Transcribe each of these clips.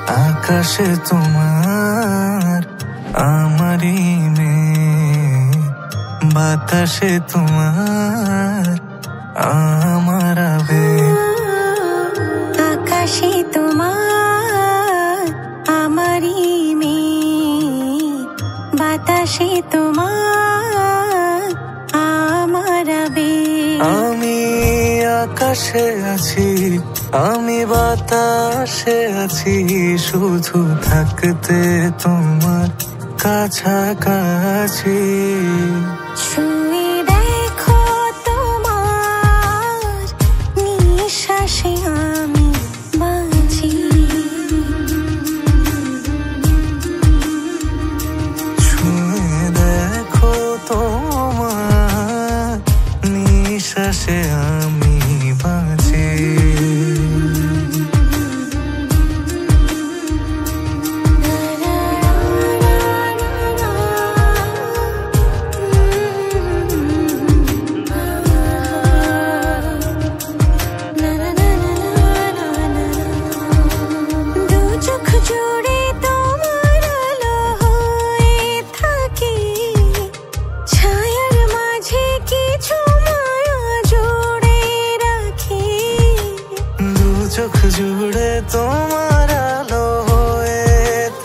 আকাশে তোমার আমারই মেয়ে, বাতাসে তোমার আমার আবেগ। আকাশে তোমার আমারই মেয়ে, বাতাসে তোমার আমার আবেগ। আমি আকাশে আছি, আমি বাতাসে আছি, শুধু থাকতে তোমার কাছাকাছি। ছুঁয়ে দেখো তোমার নিঃশ্বাসে আমি বাঁচি। ছুঁয়ে দেখো তোমার নিঃশ্বাসে আমি বাঁচি। চোখ জুড়ে তোমার আলো হয়ে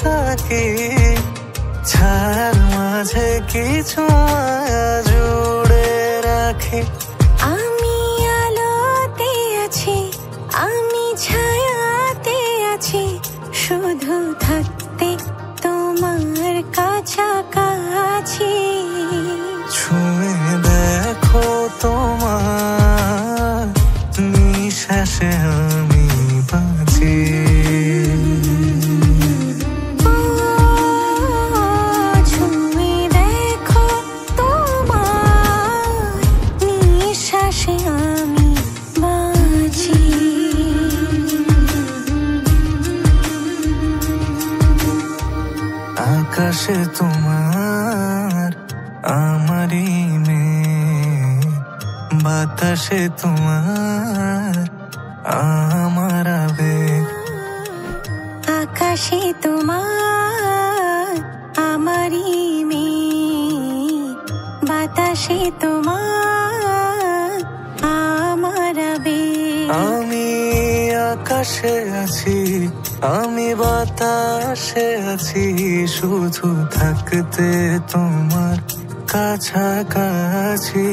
থাকি, ছায়ার মাঝে কিছু মায়া জুড়ে রাখি। আমি আলোতে আছি, আমি ছায়াতে আছি, শুধু থাকতে তোমার কাছাকাছি। ছুঁয়ে দেখো তোমার নিঃশ্বাসে আমি বাঁচি। ছুঁয়ে দেখো তোমার নিঃশ্বাসে আমি বাঁচি। আকাশে তোমার আমারই মেয়ে, বাতাসে তোমার আমার আবেগ। আকাশে তোমার আমারই মেয়ে, বাতাসে তোমার আমার আবেগ। আমি আকাশে আছি, আমি বাতাসে আছি, শুধু থাকতে তোমার কাছাকাছি।